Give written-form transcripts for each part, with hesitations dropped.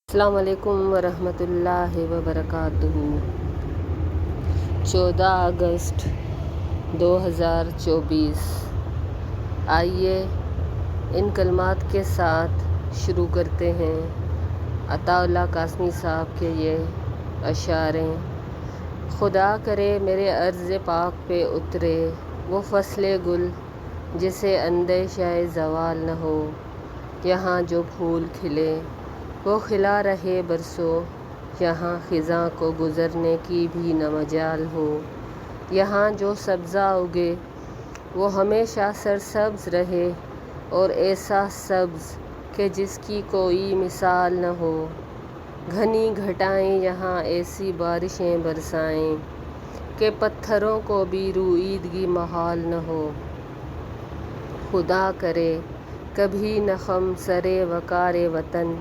السلام علیکم ورحمۃ اللہ وبرکاتہ۔ 14 اگست 2024۔ آئیے ان کلمات کے ساتھ شروع کرتے ہیں عطا اللہ قاسمی صاحب کے یہ اشعاریں۔ خدا کرے میرے عرض پاک پہ اترے وہ فصل گل جسے اندیشہ زوال نہ ہو، یہاں جو پھول کھلے وہ کھلا رہے برسوں، یہاں خزاں کو گزرنے کی بھی نہ مجال ہو، یہاں جو سبزہ اگے وہ ہمیشہ سرسبز رہے اور ایسا سبز کہ جس کی کوئی مثال نہ ہو، گھنی گھٹائیں یہاں ایسی بارشیں برسائیں کہ پتھروں کو بھی روئیدگی محال نہ ہو۔ خدا کرے کبھی نہ خم سرے وقار وطن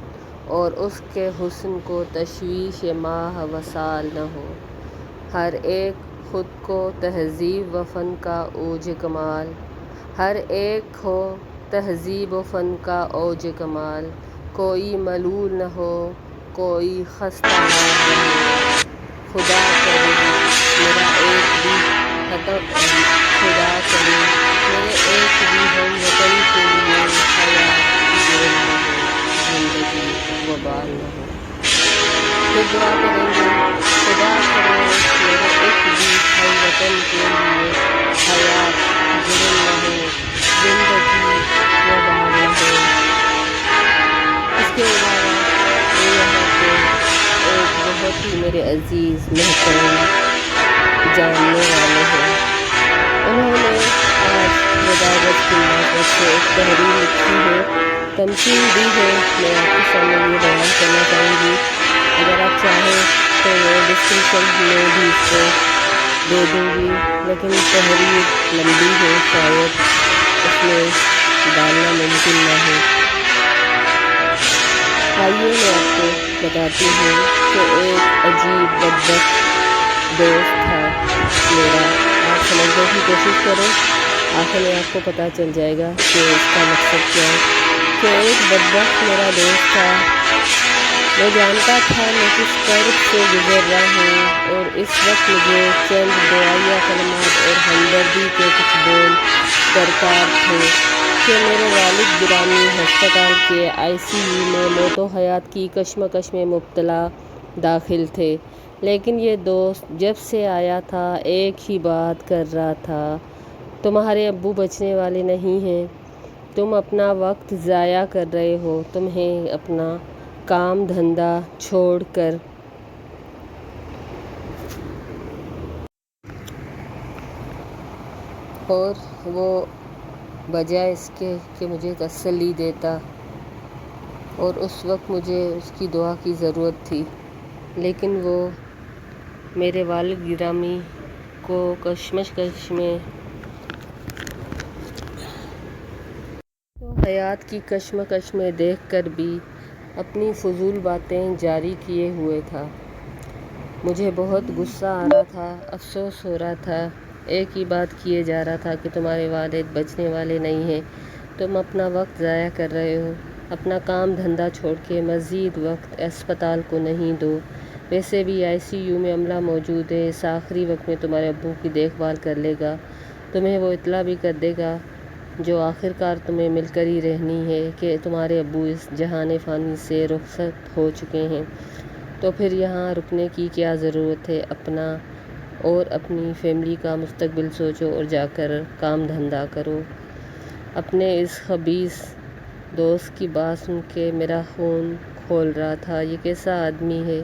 اور اس کے حسن کو تشویش ماہ وصال نہ ہو، ہر ایک خود کو تہذیب و فن کا اوج کمال، ہر ایک ہو تہذیب و فن کا اوج کمال، کوئی ملول نہ ہو کوئی خستہ حال نہ ہو۔ خدا کرے میرا ایک بھی خدا کرے میرے ایک بھی ہم وطن کے لیے حیات جرم نہ ہو، زندگی وبال نہ ہو۔ پھر دعا کریں گے خدا کرے میرے ایک بھی ہم وطن کے لیے حیات جرم نہ ہو، زندگی وبال نہ ہو۔ اس کے علاوہ وہ یہاں پہ ایک بہت ہی میرے عزیز محترم جاننے والے ہیں، انہوں نے آج وداعت کی مناسبت سے ایک تحریر لکھی ہے، تمثیل دی ہے، میں آپ کے سامنے یہ بیان کرنا چاہوں گی۔ اگر آپ چاہیں تو میں ڈسکرپشن میں بھی اس کو دے دوں گی، لیکن تحریر لمبی ہے، شاید اس میں ڈالنا ممکن نہ ہو۔ آئیے میں آپ کو بتاتی ہوں کہ ایک عجیب بدبخت دوست تھا میرا، آپ سمجھنے کی کوشش کریں، آخر میں آپ کو پتہ چل جائے گا کہ اس کا مقصد کیا ہے۔ کہ ایک بدبخت میرا دوست تھا، میں جانتا تھا میں کس کرب سے گزر رہا ہوں، اور اس وقت مجھے چند دعائیہ کلمات اور ہمدردی کے کچھ بول درکار تھے کہ میرے والد گرامی ہسپتال کے ICU میں موت و حیات کی کشمکش میں مبتلا داخل تھے، لیکن یہ دوست جب سے آیا تھا ایک ہی بات کر رہا تھا، تمہارے ابو بچنے والے نہیں ہیں، تم اپنا وقت ضائع کر رہے ہو، تمہیں اپنا کام دھندا چھوڑ کر اور وہ بجائے اس کے کہ مجھے تسلی دیتا، اور اس وقت مجھے اس کی دعا کی ضرورت تھی، لیکن وہ میرے والد گرامی کو کشمکش میں تو حیات کی کشمکش میں دیکھ کر بھی اپنی فضول باتیں جاری کیے ہوئے تھا۔ مجھے بہت غصہ آ رہا تھا، افسوس ہو رہا تھا، ایک ہی بات کیے جا رہا تھا کہ تمہارے والد بچنے والے نہیں ہیں، تم اپنا وقت ضائع کر رہے ہو، اپنا کام دھندا چھوڑ کے مزید وقت اسپتال کو نہیں دو، ویسے بھی ICU میں عملہ موجود ہے، اس آخری وقت میں تمہارے ابو کی دیکھ بھال کر لے گا، تمہیں وہ اطلاع بھی کر دے گا جو آخر کار تمہیں مل کر ہی رہنی ہے کہ تمہارے ابو اس جہان فانی سے رخصت ہو چکے ہیں، تو پھر یہاں رکنے کی کیا ضرورت ہے، اپنا اور اپنی فیملی کا مستقبل سوچو اور جا کر کام دھندا کرو۔ اپنے اس خبیث دوست کی بات سن کے میرا خون کھول رہا تھا، یہ کیسا آدمی ہے،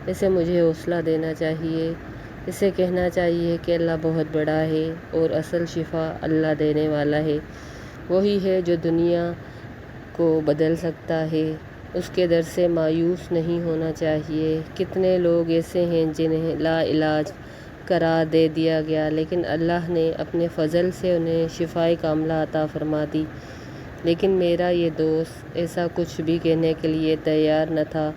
اسے مجھے حوصلہ دینا چاہیے، اسے کہنا چاہیے کہ اللہ بہت بڑا ہے اور اصل شفا اللہ دینے والا ہے، وہی ہے جو دنیا کو بدل سکتا ہے، اس کے در سے مایوس نہیں ہونا چاہیے۔ کتنے لوگ ایسے ہیں جنہیں لا علاج قرار دے دیا گیا، لیکن اللہ نے اپنے فضل سے انہیں شفائے کاملہ عطا فرما دی، لیکن میرا یہ دوست ایسا کچھ بھی کہنے کے لیے تیار نہ تھا۔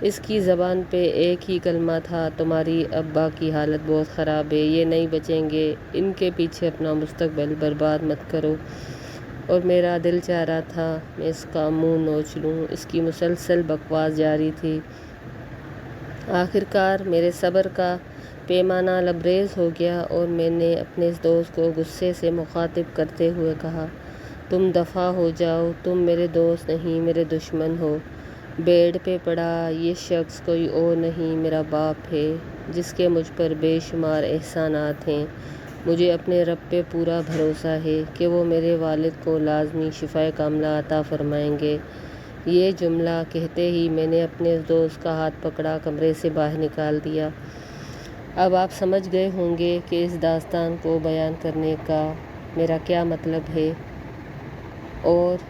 اس کی زبان پہ ایک ہی کلمہ تھا، تمہاری ابا کی حالت بہت خراب ہے، یہ نہیں بچیں گے، ان کے پیچھے اپنا مستقبل برباد مت کرو۔ اور میرا دل چاہ رہا تھا میں اس کا منہ نوچ لوں۔ اس کی مسلسل بکواس جاری تھی۔ آخر کار میرے صبر کا پیمانہ لبریز ہو گیا اور میں نے اپنے اس دوست کو غصے سے مخاطب کرتے ہوئے کہا، تم دفع ہو جاؤ، تم میرے دوست نہیں میرے دشمن ہو۔ بیڈ پہ پڑا یہ شخص کوئی اور نہیں میرا باپ ہے جس کے مجھ پر بے شمار احسانات ہیں۔ مجھے اپنے رب پہ پورا بھروسہ ہے کہ وہ میرے والد کو لازمی شفائے کاملہ عطا فرمائیں گے۔ یہ جملہ کہتے ہی میں نے اپنے اس دوست کا ہاتھ پکڑا کمرے سے باہر نکال دیا۔ اب آپ سمجھ گئے ہوں گے کہ اس داستان کو بیان کرنے کا میرا کیا مطلب ہے۔ اور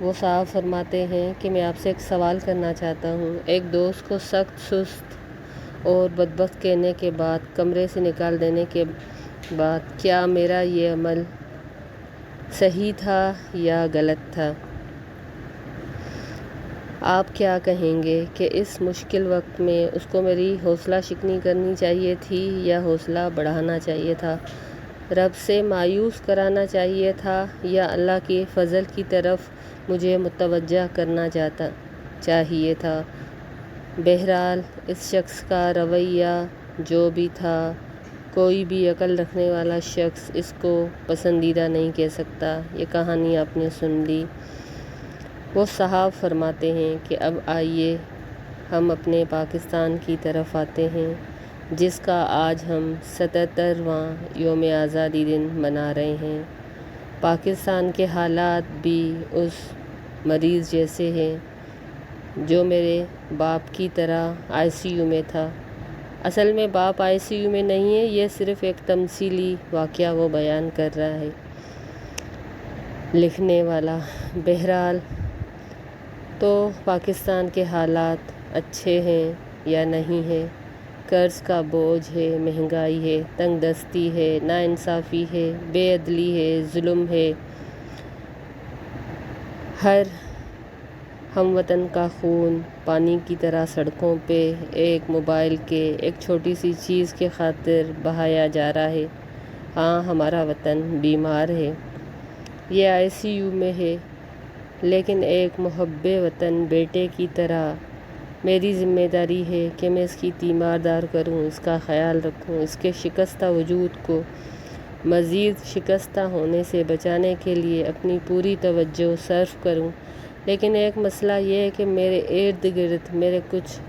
وہ صاحب فرماتے ہیں کہ میں آپ سے ایک سوال کرنا چاہتا ہوں۔ ایک دوست کو سخت سست اور بدبخت کہنے کے بعد کمرے سے نکال دینے کے بعد کیا میرا یہ عمل صحیح تھا یا غلط تھا؟ آپ کیا کہیں گے کہ اس مشکل وقت میں اس کو میری حوصلہ شکنی کرنی چاہیے تھی یا حوصلہ بڑھانا چاہیے تھا؟ رب سے مایوس کرانا چاہیے تھا یا اللہ کے فضل کی طرف مجھے متوجہ کرنا چاہیے تھا؟ بہرحال اس شخص کا رویہ جو بھی تھا، کوئی بھی عقل رکھنے والا شخص اس کو پسندیدہ نہیں کہہ سکتا۔ یہ کہانی آپ نے سن لی۔ وہ صاحب فرماتے ہیں کہ اب آئیے ہم اپنے پاکستان کی طرف آتے ہیں جس کا آج ہم 77واں یوم آزادی دن منا رہے ہیں۔ پاکستان کے حالات بھی اس مریض جیسے ہیں جو میرے باپ کی طرح ICU میں تھا۔ اصل میں باپ ICU میں نہیں ہے، یہ صرف ایک تمثیلی واقعہ وہ بیان کر رہا ہے لکھنے والا۔ بہرحال تو پاکستان کے حالات اچھے ہیں یا نہیں ہیں؟ قرض کا بوجھ ہے، مہنگائی ہے، تنگ دستی ہے، ناانصافی ہے، بے عدلی ہے، ظلم ہے۔ ہر ہم وطن کا خون پانی کی طرح سڑکوں پہ ایک موبائل کے ایک چھوٹی سی چیز کی خاطر بہایا جا رہا ہے۔ ہاں ہمارا وطن بیمار ہے، یہ ICU میں ہے، لیکن ایک محب وطن بیٹے کی طرح میری ذمہ داری ہے کہ میں اس کی تیماردار کروں، اس کا خیال رکھوں، اس کے شکستہ وجود کو مزید شکستہ ہونے سے بچانے کے لیے اپنی پوری توجہ صرف کروں۔ لیکن ایک مسئلہ یہ ہے کہ میرے ارد گرد میرے کچھ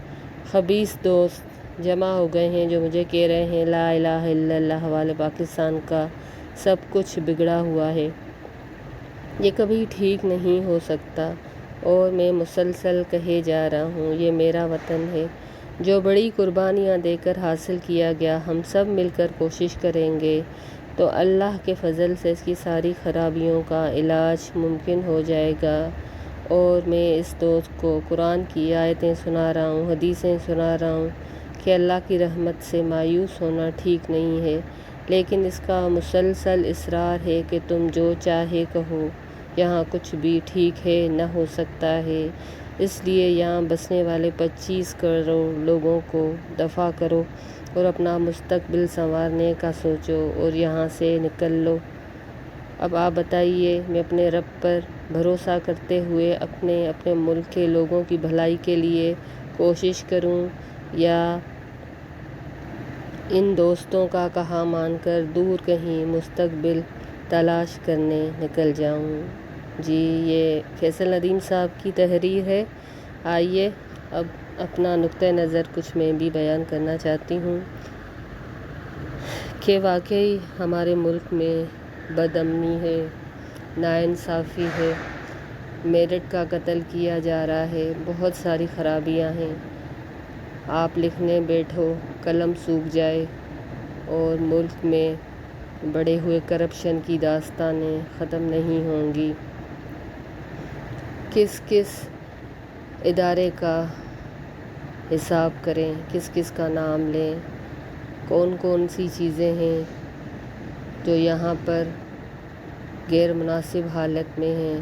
خبیث دوست جمع ہو گئے ہیں جو مجھے کہہ رہے ہیں لا الہ الا اللہ حوالے پاکستان کا سب کچھ بگڑا ہوا ہے، یہ کبھی ٹھیک نہیں ہو سکتا۔ اور میں مسلسل کہے جا رہا ہوں یہ میرا وطن ہے جو بڑی قربانیاں دے کر حاصل کیا گیا۔ ہم سب مل کر کوشش کریں گے تو اللہ کے فضل سے اس کی ساری خرابیوں کا علاج ممکن ہو جائے گا۔ اور میں اس دوست کو قرآن کی آیتیں سنا رہا ہوں، حدیثیں سنا رہا ہوں کہ اللہ کی رحمت سے مایوس ہونا ٹھیک نہیں ہے، لیکن اس کا مسلسل اصرار ہے کہ تم جو چاہے کہو، یہاں کچھ بھی ٹھیک ہے نہ ہو سکتا ہے، اس لیے یہاں بسنے والے 25 کروڑ لوگوں کو دفع کرو اور اپنا مستقبل سنوارنے کا سوچو اور یہاں سے نکل لو۔ اب آپ بتائیے میں اپنے رب پر بھروسہ کرتے ہوئے اپنے ملک کے لوگوں کی بھلائی کے لیے کوشش کروں یا ان دوستوں کا کہا مان کر دور کہیں مستقبل تلاش کرنے نکل جاؤں؟ جی یہ فیصل ندیم صاحب کی تحریر ہے۔ آئیے اب اپنا نقطۂ نظر کچھ میں بھی بیان کرنا چاہتی ہوں کہ واقعی ہمارے ملک میں بد امنی ہے، ناانصافی ہے، میرٹ کا قتل کیا جا رہا ہے، بہت ساری خرابیاں ہیں۔ آپ لکھنے بیٹھو قلم سوکھ جائے اور ملک میں بڑھے ہوئے کرپشن کی داستانیں ختم نہیں ہوں گی۔ کس کس ادارے کا حساب کریں، کس کس کا نام لیں، کون کون سی چیزیں ہیں جو یہاں پر غیر مناسب حالت میں ہیں،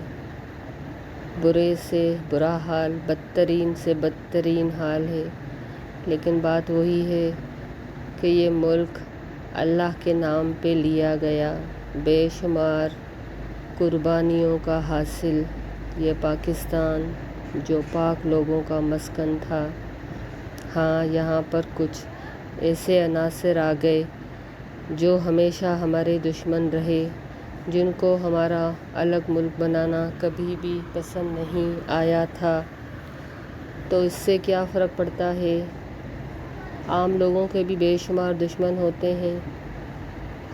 برے سے برا حال، بدترین سے بدترین حال ہے۔ لیکن بات وہی ہے کہ یہ ملک اللہ کے نام پہ لیا گیا، بے شمار قربانیوں کا حاصل یہ پاکستان جو پاک لوگوں کا مسکن تھا، ہاں یہاں پر کچھ ایسے عناصر آ گئے جو ہمیشہ ہمارے دشمن رہے، جن کو ہمارا الگ ملک بنانا کبھی بھی پسند نہیں آیا تھا۔ تو اس سے کیا فرق پڑتا ہے؟ عام لوگوں کے بھی بے شمار دشمن ہوتے ہیں،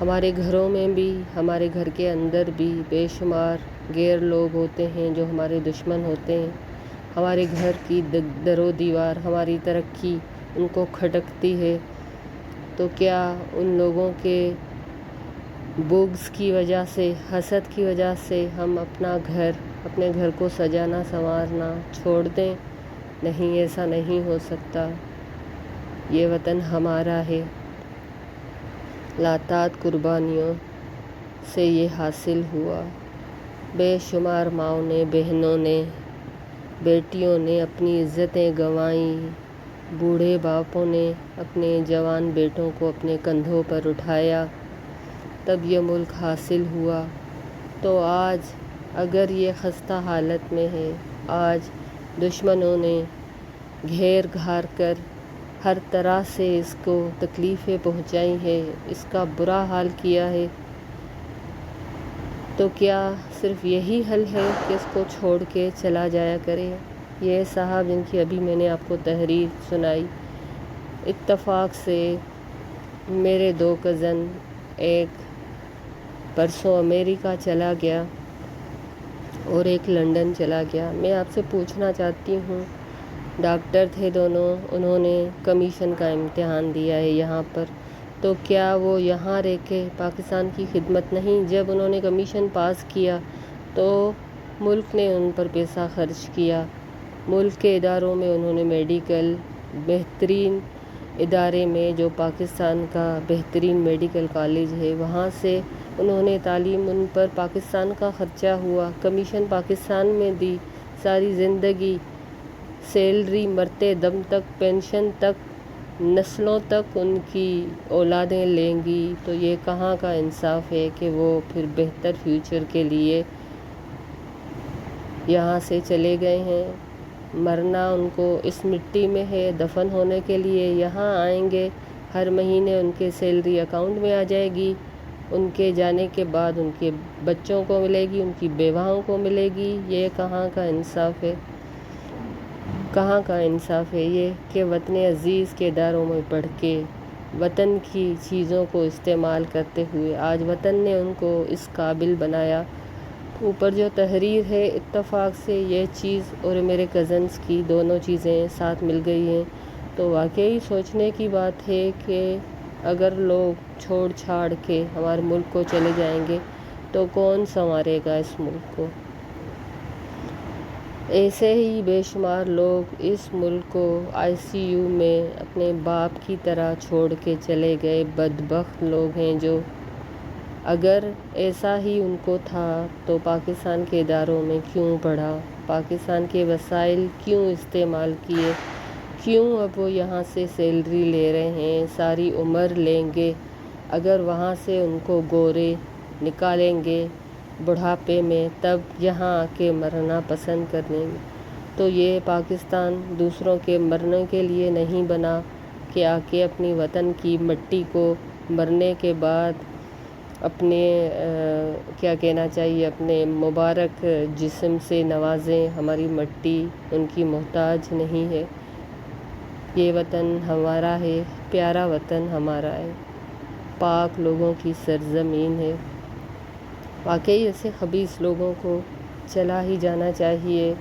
ہمارے گھروں میں بھی، ہمارے گھر کے اندر بھی بے شمار غیر لوگ ہوتے ہیں جو ہمارے دشمن ہوتے ہیں۔ ہمارے گھر کی در و دیوار، ہماری ترقی ان کو کھٹکتی ہے، تو کیا ان لوگوں کے بغض کی وجہ سے، حسد کی وجہ سے ہم اپنے گھر کو سجانا سنوارنا چھوڑ دیں؟ نہیں، ایسا نہیں ہو سکتا۔ یہ وطن ہمارا ہے، لاتعداد قربانیوں سے یہ حاصل ہوا۔ بے شمار ماؤں نے، بہنوں نے، بیٹیوں نے اپنی عزتیں گنوائیں، بوڑھے باپوں نے اپنے جوان بیٹوں کو اپنے کندھوں پر اٹھایا، تب یہ ملک حاصل ہوا۔ تو آج اگر یہ خستہ حالت میں ہے، آج دشمنوں نے گھیر گھار کر ہر طرح سے اس کو تکلیفیں پہنچائی ہیں، اس کا برا حال کیا ہے، تو کیا صرف یہی حل ہے کہ اس کو چھوڑ کے چلا جایا کرے؟ یہ صاحب جن کی ابھی میں نے آپ کو تحریر سنائی، اتفاق سے میرے 2 کزن، ایک پرسوں امریکہ چلا گیا اور ایک لندن چلا گیا۔ میں آپ سے پوچھنا چاہتی ہوں، ڈاکٹر تھے دونوں، انہوں نے کمیشن کا امتحان دیا ہے یہاں پر، تو کیا وہ یہاں رہ کے پاکستان کی خدمت نہیں؟ جب انہوں نے کمیشن پاس کیا تو ملک نے ان پر پیسہ خرچ کیا، ملک کے اداروں میں انہوں نے میڈیکل بہترین ادارے میں جو پاکستان کا بہترین میڈیکل کالج ہے وہاں سے انہوں نے تعلیم، ان پر پاکستان کا خرچہ ہوا، کمیشن پاکستان میں دی، ساری زندگی سیلری، مرتے دم تک پینشن تک، نسلوں تک ان کی اولادیں لیں گی، تو یہ کہاں کا انصاف ہے کہ وہ پھر بہتر فیوچر کے لیے یہاں سے چلے گئے ہیں؟ مرنا ان کو اس مٹی میں ہے، دفن ہونے کے لیے یہاں آئیں گے، ہر مہینے ان کے سیلری اکاؤنٹ میں آ جائے گی، ان کے جانے کے بعد ان کے بچوں کو ملے گی، ان کی بیواؤں کو ملے گی۔ یہ کہاں کا انصاف ہے؟ کہاں کا انصاف ہے یہ کہ وطن عزیز کے اداروں میں پڑھ کے، وطن کی چیزوں کو استعمال کرتے ہوئے آج وطن نے ان کو اس قابل بنایا۔ اوپر جو تحریر ہے، اتفاق سے یہ چیز اور میرے کزنس کی دونوں چیزیں ساتھ مل گئی ہیں، تو واقعی سوچنے کی بات ہے کہ اگر لوگ چھوڑ چھاڑ کے ہمارے ملک کو چلے جائیں گے تو کون سنوارے گا اس ملک کو؟ ایسے ہی بے شمار لوگ اس ملک کو ICU میں اپنے باپ کی طرح چھوڑ کے چلے گئے، بدبخت لوگ ہیں جو، اگر ایسا ہی ان کو تھا تو پاکستان کے اداروں میں کیوں پڑھا، پاکستان کے وسائل کیوں استعمال کیے، کیوں اب وہ یہاں سے سیلری لے رہے ہیں، ساری عمر لیں گے، اگر وہاں سے ان کو گورے نکالیں گے بڑھاپے میں، تب یہاں آ کے مرنا پسند کریں گے۔ تو یہ پاکستان دوسروں کے مرنے کے لیے نہیں بنا کہ آ کے اپنی وطن کی مٹی کو مرنے کے بعد اپنے کیا کہنا چاہیے، اپنے مبارک جسم سے نوازیں۔ ہماری مٹی ان کی محتاج نہیں ہے، یہ وطن ہمارا ہے، پیارا وطن ہمارا ہے، پاک لوگوں کی سرزمین ہے۔ واقعی ایسے خبیث لوگوں کو چلا ہی جانا چاہیے،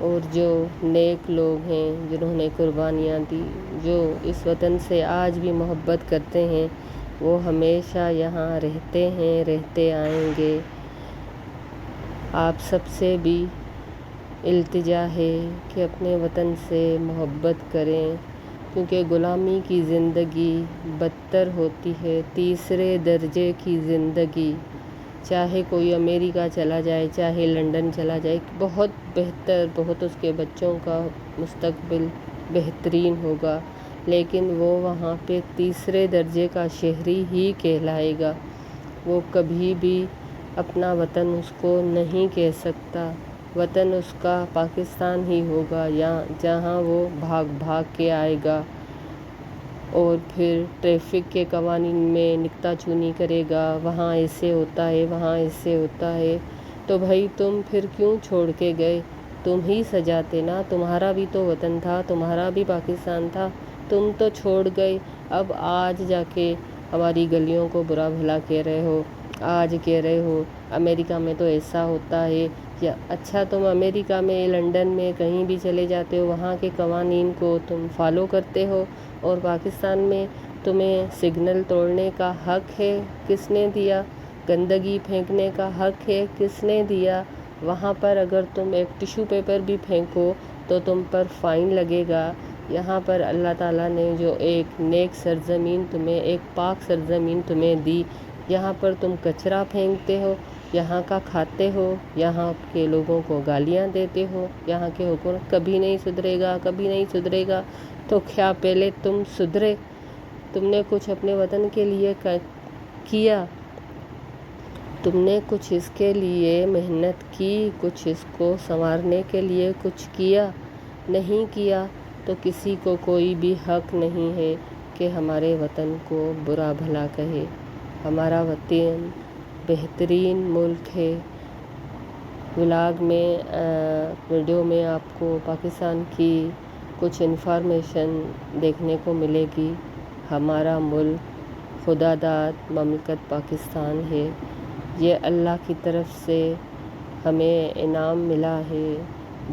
اور جو نیک لوگ ہیں جنہوں نے قربانیاں دی، جو اس وطن سے آج بھی محبت کرتے ہیں، وہ ہمیشہ یہاں رہتے ہیں، رہتے آئیں گے۔ آپ سب سے بھی التجا ہے کہ اپنے وطن سے محبت کریں، کیونکہ غلامی کی زندگی بدتر ہوتی ہے، تیسرے درجے کی زندگی، چاہے کوئی امریکہ چلا جائے، چاہے لندن چلا جائے، بہت بہتر، بہت اس کے بچوں کا مستقبل بہترین ہوگا، لیکن وہ وہاں پہ تیسرے درجے کا شہری ہی کہلائے گا، وہ کبھی بھی اپنا وطن اس کو نہیں کہہ سکتا۔ وطن اس کا پاکستان ہی ہوگا، جہاں وہ بھاگ بھاگ کے آئے گا اور پھر ٹریفک کے قوانین میں نکتہ چینی کرے گا، وہاں ایسے ہوتا ہے، وہاں ایسے ہوتا ہے۔ تو بھائی تم پھر کیوں چھوڑ کے گئے؟ تم ہی سجاتے نا، تمہارا بھی تو وطن تھا، تمہارا بھی پاکستان تھا، تم تو چھوڑ گئے۔ اب آج جا کے ہماری گلیوں کو برا بھلا کہہ رہے ہو، آج کہہ رہے ہو امریکہ میں تو ایسا ہوتا ہے۔ یا اچھا تم امریکہ میں، لنڈن میں کہیں بھی چلے جاتے ہو، وہاں کے قوانین کو تم فالو کرتے ہو، اور پاکستان میں تمہیں سگنل توڑنے کا حق ہے، کس نے دیا؟ گندگی پھینکنے کا حق ہے، کس نے دیا؟ وہاں پر اگر تم ایک ٹیشو پیپر بھی پھینکو تو تم پر فائن لگے گا۔ یہاں پر اللہ تعالیٰ نے جو ایک نیک سرزمین تمہیں، ایک پاک سرزمین تمہیں دی، یہاں پر تم کچرا پھینکتے ہو، یہاں کا کھاتے ہو، یہاں کے لوگوں کو گالیاں دیتے ہو، یہاں کے حکومت کبھی نہیں سدھرے گا، کبھی نہیں سدھرے گا۔ تو کیا پہلے تم سدھرے؟ تم نے کچھ اپنے وطن کے لیے کیا؟ تم نے کچھ اس کے لیے محنت کی؟ کچھ اس کو سنوارنے کے لیے کچھ کیا؟ نہیں کیا تو کسی کو کوئی بھی حق نہیں ہے کہ ہمارے وطن کو برا بھلا کہے۔ ہمارا وطن بہترین ملک ہے۔ ولاگ میں، ویڈیو میں آپ کو پاکستان کی کچھ انفارمیشن دیکھنے کو ملے گی۔ ہمارا ملک خدا داد مملکت پاکستان ہے، یہ اللہ کی طرف سے ہمیں انعام ملا ہے۔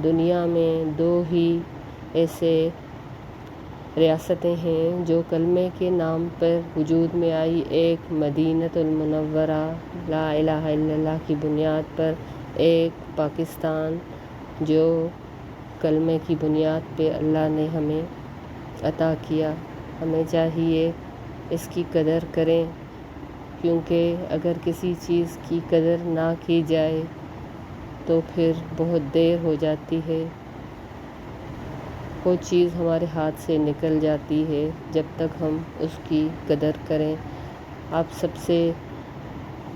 دنیا میں 2 ہی ایسے ریاستیں ہیں جو کلمے کے نام پر وجود میں آئی، ایک مدینہ المنورہ لا الہ الا اللہ کی بنیاد پر، ایک پاکستان جو کلمے کی بنیاد پہ اللہ نے ہمیں عطا کیا۔ ہمیں چاہیے اس کی قدر کریں، کیونکہ اگر کسی چیز کی قدر نہ کی جائے تو پھر بہت دیر ہو جاتی ہے، وہ چیز ہمارے ہاتھ سے نکل جاتی ہے جب تک ہم اس کی قدر کریں۔ آپ سب سے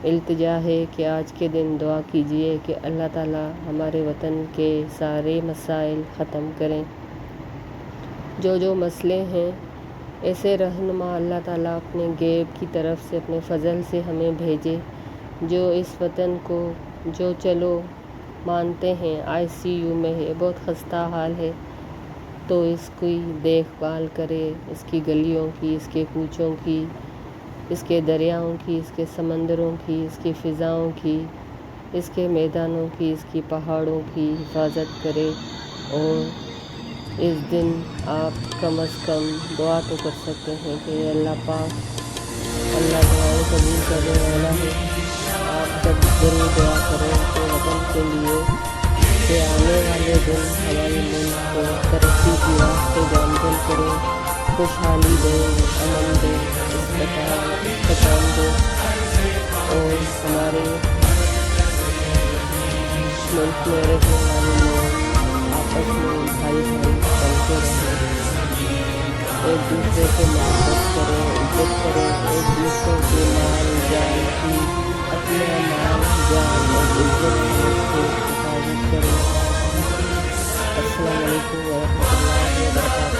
التجا ہے کہ آج کے دن دعا کیجیے کہ اللہ تعالیٰ ہمارے وطن کے سارے مسائل ختم کریں۔ جو مسئلے ہیں، ایسے رہنما اللہ تعالیٰ اپنے غیب کی طرف سے، اپنے فضل سے ہمیں بھیجے، جو اس وطن کو، جو چلو مانتے ہیں ICU میں ہے، بہت خستہ حال ہے، تو اس کی دیکھ بھال کرے، اس کی گلیوں کی، اس کے کوچوں کی، اس کے دریاؤں کی، اس کے سمندروں کی، اس کی فضاؤں کی، اس کے میدانوں کی، اس کی پہاڑوں کی حفاظت کرے۔ اور اس دن آپ کم از کم دعا تو کر سکتے ہیں کہ اللہ پاک، اللہ دعائیں قبول کرنے والا ہے۔ آپ سب ضرور دعا کریں کہ وطن کے لیے، کہ آنے والے دن ہمارے ملک کو ترقی کی راہ پہ گامزن کریں، خوشحالی دے، امن دے، استحکام دے، اور ہمارے ملک میں رہنے والے لوگ آپس میں بھائی بھائی بن کے رہیں، ایک دوسرے سے محبت کریں، عزت کریں، ایک دوسرے کے مال جان کی، اپنا مال جان اور عزت سمجھ کے حفاظت کریں۔ السلام علیکم ورحمۃ اللہ وبرکاتہ۔